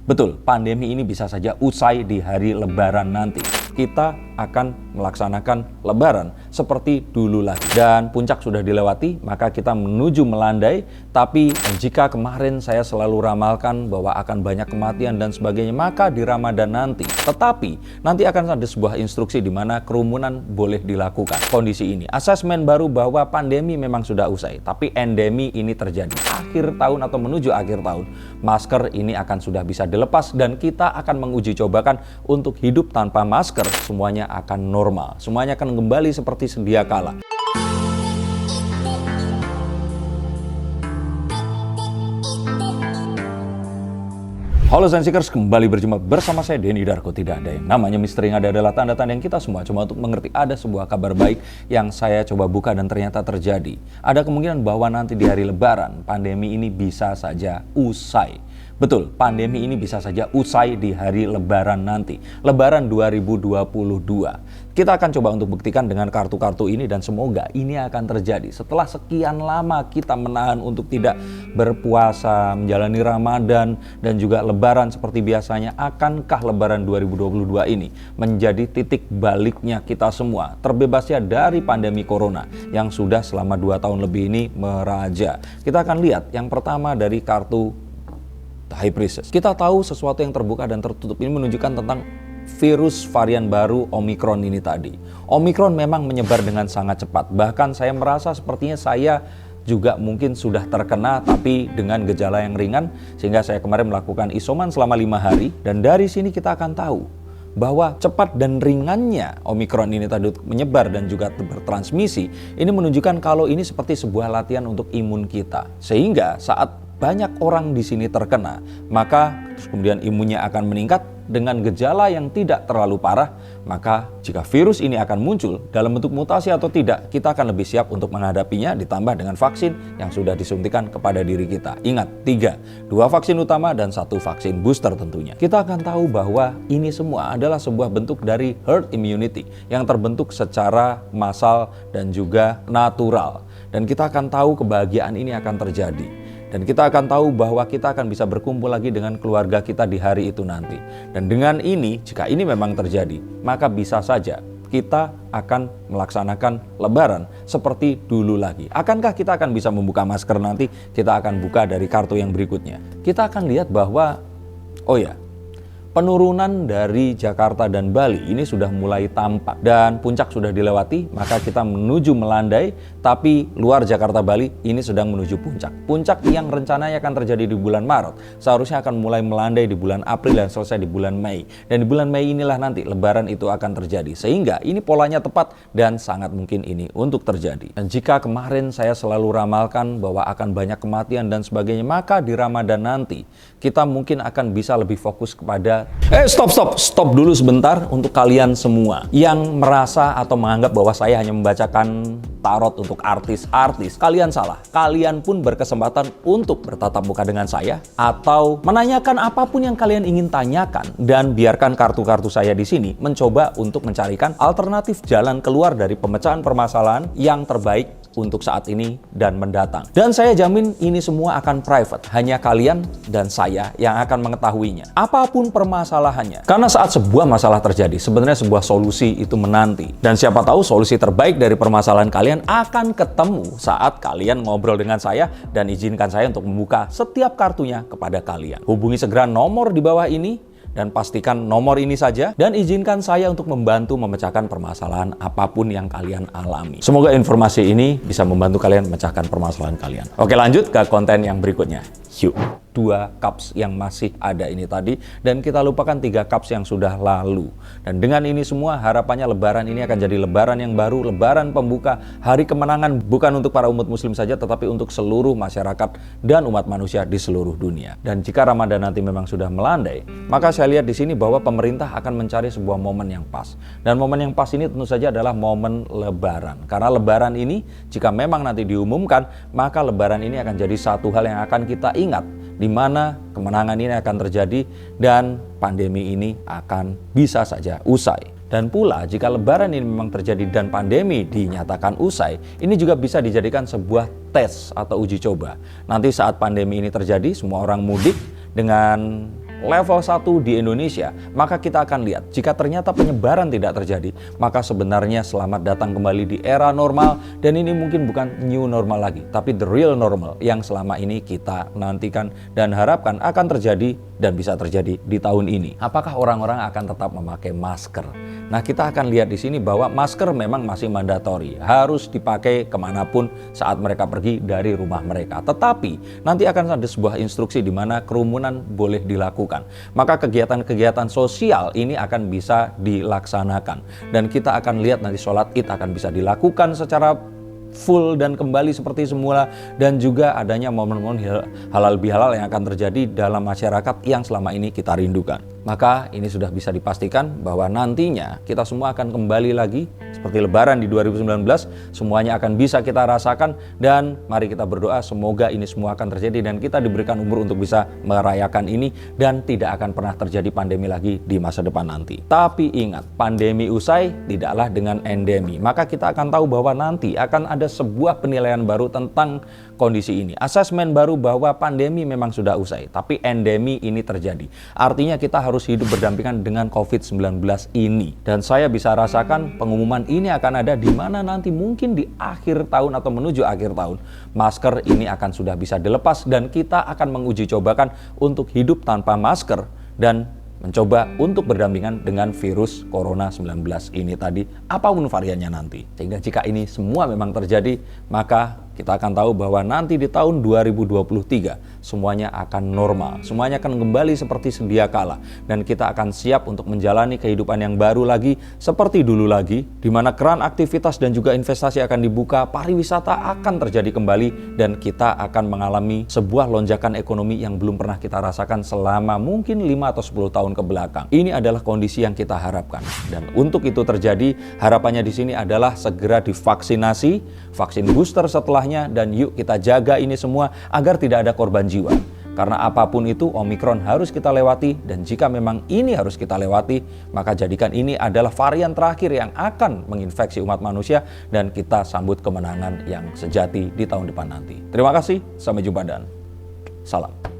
Betul, pandemi ini bisa saja usai di hari Lebaran nanti. Kita akan melaksanakan Lebaran seperti dulu lagi. Dan puncak sudah dilewati, maka kita menuju melandai. Tapi jika kemarin saya selalu ramalkan bahwa akan banyak kematian dan sebagainya, maka di Ramadan nanti. Tetapi nanti akan ada sebuah instruksi di mana kerumunan boleh dilakukan. Kondisi ini, asesmen baru bahwa pandemi memang sudah usai, tapi endemi ini terjadi. Akhir tahun atau menuju akhir tahun, masker ini akan sudah bisa dilepas dan kita akan menguji cobakan untuk hidup tanpa masker. Semuanya akan normal, semuanya akan kembali seperti sedia kala. Halo Zenseekers, kembali berjumpa bersama saya Denny Darko. Tidak ada yang namanya misteri, yang ada adalah tanda-tanda yang kita semua cuma untuk mengerti ada sebuah kabar baik yang saya coba buka dan ternyata terjadi. Ada kemungkinan bahwa nanti di hari Lebaran, pandemi ini bisa saja usai. Betul, pandemi ini bisa saja usai di hari Lebaran nanti. Lebaran 2022. Kita akan coba untuk buktikan dengan kartu-kartu ini dan semoga ini akan terjadi. Setelah sekian lama kita menahan untuk tidak berpuasa, menjalani Ramadan dan juga Lebaran seperti biasanya, akankah Lebaran 2022 ini menjadi titik baliknya kita semua, terbebasnya dari pandemi Corona yang sudah selama 2 tahun lebih ini meraja. Kita akan lihat yang pertama dari kartu High Priestess. Kita tahu sesuatu yang terbuka dan tertutup ini menunjukkan tentang virus varian baru Omicron ini tadi. Omicron memang menyebar dengan sangat cepat. Bahkan saya merasa sepertinya saya juga mungkin sudah terkena tapi dengan gejala yang ringan, sehingga saya kemarin melakukan isoman selama 5 hari. Dan dari sini kita akan tahu bahwa cepat dan ringannya Omicron ini tadi menyebar dan juga bertransmisi, ini menunjukkan kalau ini seperti sebuah latihan untuk imun kita. Sehingga saat banyak orang di sini terkena, maka kemudian imunnya akan meningkat dengan gejala yang tidak terlalu parah. Maka jika virus ini akan muncul dalam bentuk mutasi atau tidak, kita akan lebih siap untuk menghadapinya, ditambah dengan vaksin yang sudah disuntikan kepada diri kita. Ingat, 2 vaksin utama dan 1 vaksin booster tentunya. Kita akan tahu bahwa ini semua adalah sebuah bentuk dari herd immunity yang terbentuk secara massal dan juga natural. Dan kita akan tahu kebahagiaan ini akan terjadi. Dan kita akan tahu bahwa kita akan bisa berkumpul lagi dengan keluarga kita di hari itu nanti. Dan dengan ini, jika ini memang terjadi, maka bisa saja kita akan melaksanakan Lebaran seperti dulu lagi. Akankah kita akan bisa membuka masker nanti? Kita akan buka dari kartu yang berikutnya. Kita akan lihat bahwa, penurunan dari Jakarta dan Bali ini sudah mulai tampak dan puncak sudah dilewati, maka kita menuju melandai. Tapi luar Jakarta Bali ini sedang menuju puncak. Puncak yang rencananya akan terjadi di bulan Maret seharusnya akan mulai melandai di bulan April dan selesai di bulan Mei. Dan di bulan Mei inilah nanti Lebaran itu akan terjadi. Sehingga ini polanya tepat dan sangat mungkin ini untuk terjadi. Dan jika kemarin saya selalu ramalkan bahwa akan banyak kematian dan sebagainya, maka di Ramadan nanti kita mungkin akan bisa lebih fokus kepada Stop dulu sebentar untuk kalian semua yang merasa atau menganggap bahwa saya hanya membacakan tarot untuk artis-artis. Kalian salah. Kalian pun berkesempatan untuk bertatap muka dengan saya atau menanyakan apapun yang kalian ingin tanyakan, dan biarkan kartu-kartu saya di sini mencoba untuk mencarikan alternatif jalan keluar dari pemecahan permasalahan yang terbaik untuk saat ini dan mendatang. Dan saya jamin ini semua akan private. Hanya kalian dan saya yang akan mengetahuinya. Apapun permasalahannya. Karena saat sebuah masalah terjadi, sebenarnya sebuah solusi itu menanti. Dan siapa tahu solusi terbaik dari permasalahan kalian akan ketemu saat kalian ngobrol dengan saya dan izinkan saya untuk membuka setiap kartunya kepada kalian. Hubungi segera nomor di bawah ini dan pastikan nomor ini saja, dan izinkan saya untuk membantu memecahkan permasalahan apapun yang kalian alami. Semoga informasi ini bisa membantu kalian memecahkan permasalahan kalian. Oke, lanjut ke konten yang berikutnya. Yuk. 2 cups yang masih ada ini tadi, dan kita lupakan 3 cups yang sudah lalu. Dan dengan ini semua harapannya Lebaran ini akan jadi Lebaran yang baru, Lebaran pembuka, hari kemenangan bukan untuk para umat muslim saja, tetapi untuk seluruh masyarakat dan umat manusia di seluruh dunia. Dan jika Ramadan nanti memang sudah melandai, maka saya lihat di sini bahwa pemerintah akan mencari sebuah momen yang pas. Dan momen yang pas ini tentu saja adalah momen Lebaran. Karena Lebaran ini jika memang nanti diumumkan, maka Lebaran ini akan jadi satu hal yang akan kita ingat, di mana kemenangan ini akan terjadi dan pandemi ini akan bisa saja usai. Dan pula jika Lebaran ini memang terjadi dan pandemi dinyatakan usai, ini juga bisa dijadikan sebuah tes atau uji coba. Nanti saat pandemi ini terjadi, semua orang mudik dengan level 1 di Indonesia, maka kita akan lihat jika ternyata penyebaran tidak terjadi, maka sebenarnya selamat datang kembali di era normal, dan ini mungkin bukan new normal lagi, tapi the real normal yang selama ini kita nantikan dan harapkan akan terjadi dan bisa terjadi di tahun ini. Apakah orang-orang akan tetap memakai masker? Nah, kita akan lihat di sini bahwa masker memang masih mandatori, harus dipakai kemanapun saat mereka pergi dari rumah mereka. Tetapi nanti akan ada sebuah instruksi di mana kerumunan boleh dilakukan. Maka kegiatan-kegiatan sosial ini akan bisa dilaksanakan. Dan kita akan lihat nanti sholat Id akan bisa dilakukan secara full dan kembali seperti semula, dan juga adanya momen-momen halal bihalal yang akan terjadi dalam masyarakat yang selama ini kita rindukan. Maka ini sudah bisa dipastikan bahwa nantinya kita semua akan kembali lagi seperti lebaran di 2019, semuanya akan bisa kita rasakan, dan mari kita berdoa semoga ini semua akan terjadi dan kita diberikan umur untuk bisa merayakan ini dan tidak akan pernah terjadi pandemi lagi di masa depan nanti. Tapi ingat, pandemi usai tidaklah dengan endemi. Maka kita akan tahu bahwa nanti akan ada sebuah penilaian baru tentang kondisi ini. Asesmen baru bahwa pandemi memang sudah usai, tapi endemi ini terjadi. Artinya kita harus hidup berdampingan dengan COVID-19 ini. Dan saya bisa rasakan pengumuman ini akan ada di mana nanti mungkin di akhir tahun atau menuju akhir tahun, masker ini akan sudah bisa dilepas dan kita akan menguji cobakan untuk hidup tanpa masker dan mencoba untuk berdampingan dengan virus Corona 19 ini tadi, apapun variannya nanti. Sehingga jika ini semua memang terjadi, maka kita akan tahu bahwa nanti di tahun 2023 semuanya akan normal, semuanya akan kembali seperti sedia kala, dan kita akan siap untuk menjalani kehidupan yang baru lagi seperti dulu lagi, di mana keran aktivitas dan juga investasi akan dibuka, pariwisata akan terjadi kembali, dan kita akan mengalami sebuah lonjakan ekonomi yang belum pernah kita rasakan selama mungkin 5 atau 10 tahun ke belakang. Ini adalah kondisi yang kita harapkan, dan untuk itu terjadi, harapannya di sini adalah segera divaksinasi, vaksin booster setelahnya, dan yuk kita jaga ini semua agar tidak ada korban jiwa. Karena apapun itu, Omikron harus kita lewati, dan jika memang ini harus kita lewati, maka jadikan ini adalah varian terakhir yang akan menginfeksi umat manusia, dan kita sambut kemenangan yang sejati di tahun depan nanti. Terima kasih, sampai jumpa dan salam.